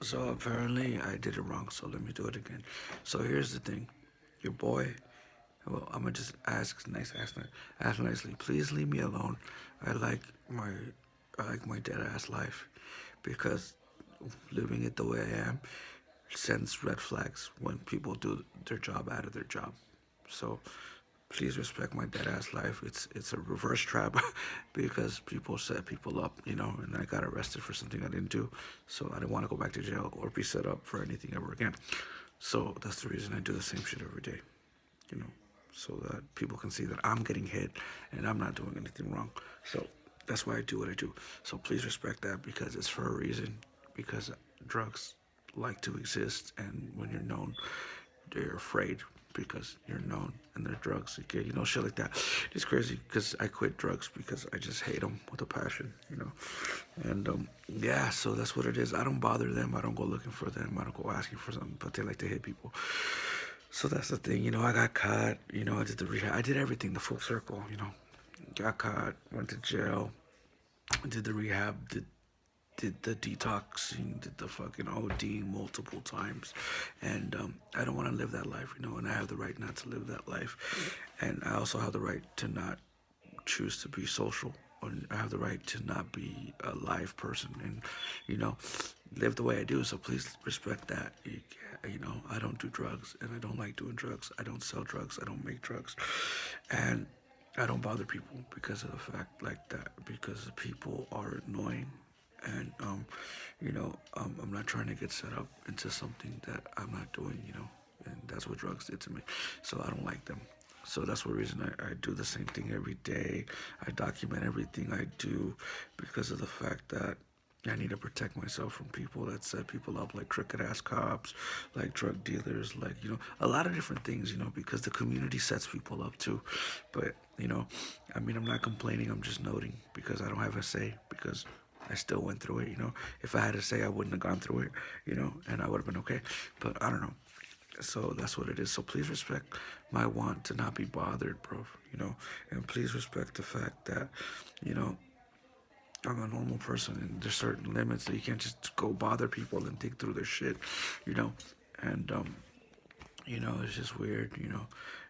So apparently I did it wrong, so let me do it again. So here's the thing. Your boy, well, I'm gonna just ask nicely. Please leave me alone. I like my, I like my dead ass life, because living it the way I am sends red flags when people do their job out of their job. So please respect my dead ass life. It's a reverse trap because people set people up, and I got arrested for something I didn't do. So I didn't want to go back to jail or be set up for anything ever again. So that's the reason I do the same shit every day, you know, so that people can see that I'm getting hit and I'm not doing anything wrong. So that's why I do what I do. So please respect that, because it's for a reason. Because drugs like to exist, and when you're known, they're afraid because you're known and they're drugs. Okay, shit like that. It's crazy because I quit drugs because I just hate them with a passion. And yeah, so that's what it is. I don't bother them. I don't go looking for them. I don't go asking for something, but they like to hit people. So that's the thing. I got caught. I did the rehab. I did everything, the full circle. Got caught, went to jail, did the rehab, did the detoxing, did the fucking OD multiple times, and I don't want to live that life, and I have the right not to live that life, and I also have the right to not choose to be social, or I have the right to not be a live person, and you know, live the way I do. So please respect that. I don't do drugs, and I don't like doing drugs. I don't sell drugs. I don't make drugs, and I don't bother people because of the fact like that. Because people are annoying, and I'm not trying to get set up into something that I'm not doing. And that's what drugs did to me. So I don't like them. So that's the reason I do the same thing every day. I document everything I do because of the fact that I need to protect myself from people that set people up, like crooked ass cops, like drug dealers, like, a lot of different things, because the community sets people up too. But, I mean, I'm not complaining, I'm just noting because I don't have a say, because I still went through it. If I had to say, I wouldn't have gone through it, and I would have been okay. But I don't know. So that's what it is. So please respect my want to not be bothered, bro. And please respect the fact that, you know, I'm a normal person, and there's certain limits that you can't just go bother people and dig through their shit, you know. And it's just weird,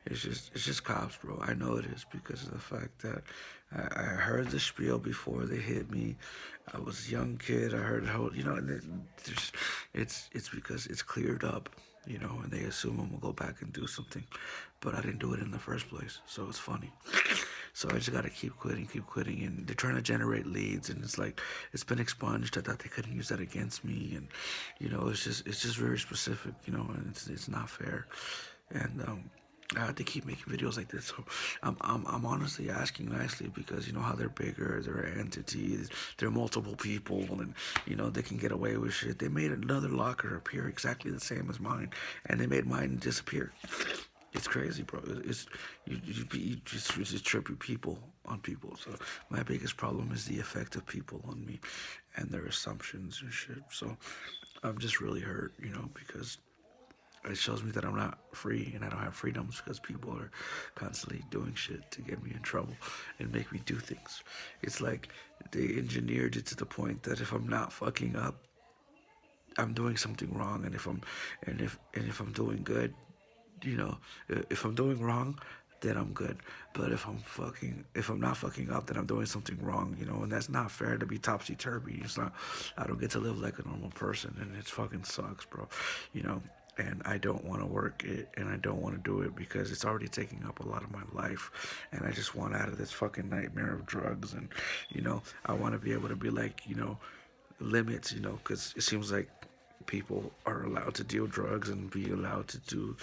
it's just cops, bro. I know it is because of the fact that I heard the spiel before they hit me. I was a young kid. I heard how, and it's because it's cleared up, and they assume I'm gonna go back and do something, but I didn't do it in the first place, so it's funny. So I just gotta keep quitting, and they're trying to generate leads, and it's like it's been expunged. I thought they couldn't use that against me, and it's just very specific, and it's not fair, and I have to keep making videos like this. So I'm honestly asking nicely because you know how they're bigger, they're entities, they're multiple people, and they can get away with shit. They made another locker appear exactly the same as mine, and they made mine disappear. It's crazy, bro. It's you just trip people on people. So my biggest problem is the effect of people on me, and their assumptions and shit. So I'm just really hurt, because it shows me that I'm not free and I don't have freedoms because people are constantly doing shit to get me in trouble and make me do things. It's like they engineered it to the point that if I'm not fucking up, I'm doing something wrong, and if I'm doing good, if I'm doing wrong, then I'm good. But if I'm not fucking up, then I'm doing something wrong, and that's not fair to be topsy turvy. It's not. I don't get to live like a normal person, and it fucking sucks, bro. You know. And I don't want to work it, and I don't want to do it because it's already taking up a lot of my life, and I just want out of this fucking nightmare of drugs, and I want to be able to be like, limits, because it seems like people are allowed to deal drugs and be allowed to do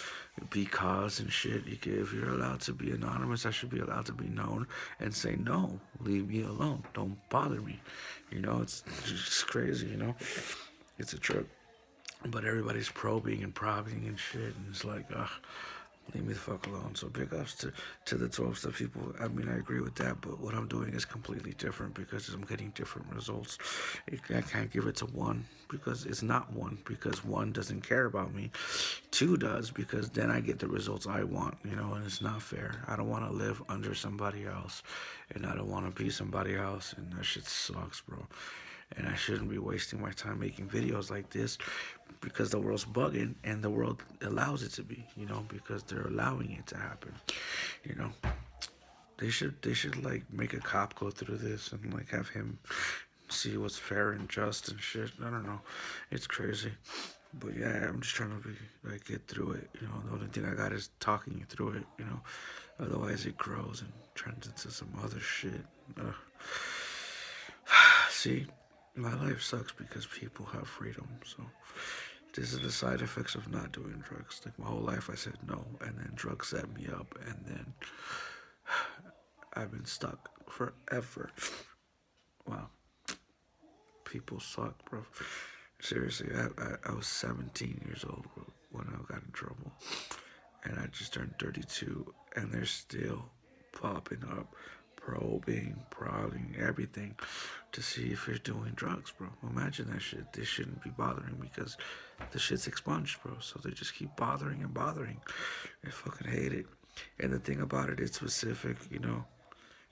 be cause and shit. If you're allowed to be anonymous, I should be allowed to be known and say no, leave me alone, don't bother me. It's just crazy. It's a trip. But everybody's probing and prodding and shit, and it's like, ugh, leave me the fuck alone. So big ups to the 12 step people. I mean, I agree with that, but what I'm doing is completely different because I'm getting different results. I can't give it to one because it's not one, because one doesn't care about me. Two does, because then I get the results I want, and it's not fair. I don't want to live under somebody else, and I don't want to be somebody else, and that shit sucks, bro. and I shouldn't be wasting my time making videos like this because the world's bugging and the world allows it to be, because they're allowing it to happen, you know. They should like make a cop go through this and like have him see what's fair and just and shit. I don't know. It's crazy. But yeah, I'm just trying to be like get through it. The only thing I got is talking you through it. Otherwise it grows and turns into some other shit. Ugh. See, my life sucks because people have freedom. So this is the side effects of not doing drugs. Like my whole life I said no, and then drugs set me up, and then I've been stuck forever. Wow, people suck, bro. Seriously, I was 17 years old, bro, when I got in trouble, and I just turned 32, and they're still popping up, probing, prodding, everything to see if you're doing drugs, bro. Imagine that shit. This shouldn't be bothering because the shit's expunged, bro. So they just keep bothering and bothering. I fucking hate it. And the thing about it, it's specific.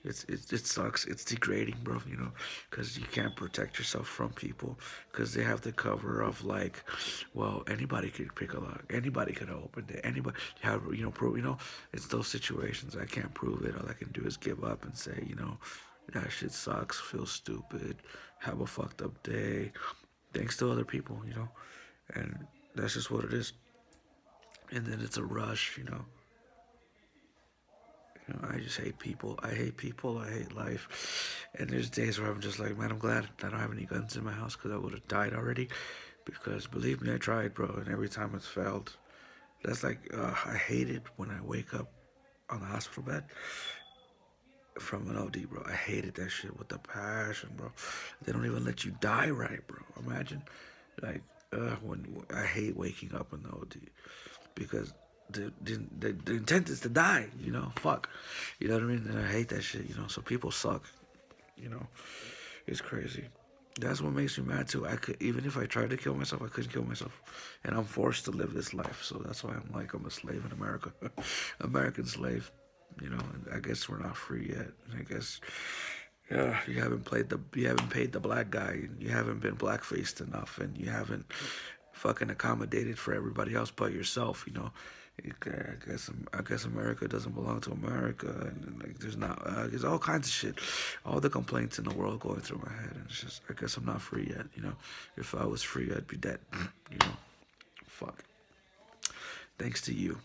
It sucks. It's degrading, bro. Because you can't protect yourself from people because they have the cover of like, well, anybody could pick a lock, anybody could have opened it, anybody have prove. It's those situations. I can't prove it. All I can do is give up and say, that shit sucks. Feel stupid. Have a fucked up day. Thanks to other people. And that's just what it is. And then it's a rush. I just hate people. I hate people. I hate life. And there's days where I'm just like, man, I'm glad I don't have any guns in my house because I would have died already. Because believe me, I tried, bro. And every time it's failed. That's like, I hate it when I wake up on the hospital bed from an OD, bro. I hated that shit with a passion, bro. They don't even let you die right, bro. Imagine, like, when I hate waking up in the OD because the intent is to die, fuck, you know what I mean? And I hate that shit, so people suck, you know, it's crazy. That's what makes me mad too. I could, even if I tried to kill myself, I couldn't kill myself, and I'm forced to live this life. So that's why I'm a slave in America, American slave. And I guess we're not free yet. I guess, yeah, you haven't paid the black guy, and you haven't been black faced enough, and you haven't fucking accommodated for everybody else but yourself. I guess America doesn't belong to America, and like there's all kinds of shit, all the complaints in the world going through my head, and it's just I guess I'm not free yet. If I was free, I'd be dead. Fuck. Thanks to you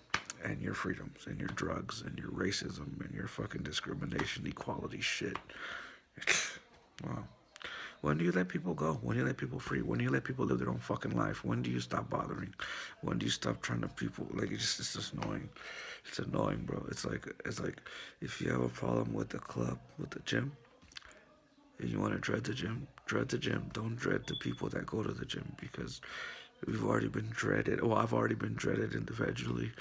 and your freedoms and your drugs and your racism and your fucking discrimination, equality shit. Wow. When do you let people go? When do you let people free? When do you let people live their own fucking life? When do you stop bothering? When do you stop trying to people like it's just annoying. It's annoying, bro. It's like if you have a problem with the club, with the gym, and you want to dread the gym, dread the gym. Don't dread the people that go to the gym because we've already been dreaded. Well, I've already been dreaded individually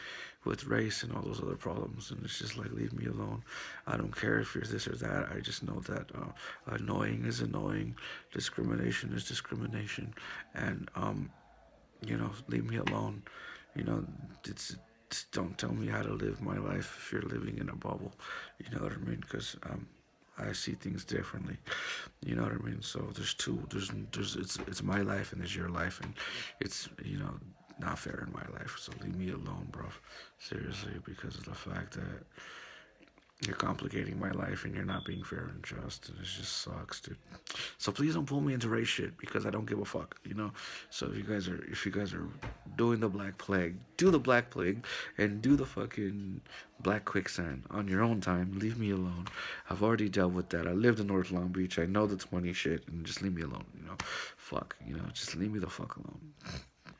with race and all those other problems. And it's just like, leave me alone. I don't care if you're this or that. I just know that annoying is annoying. Discrimination is discrimination. And, leave me alone. You know, it's, just don't tell me how to live my life if you're living in a bubble. You know what I mean? Because I see things differently. You know what I mean? So it's my life and it's your life, and it's not fair in my life. So leave me alone, bro. Seriously, because of the fact that you're complicating my life and you're not being fair and just, and it just sucks, dude. So please don't pull me into race shit because I don't give a fuck. So if you guys are doing the Black Plague, do the Black Plague and do the fucking Black Quicksand on your own time. Leave me alone. I've already dealt with that. I lived in North Long Beach. I know the 20 shit, and just leave me alone. Fuck. Just leave me the fuck alone.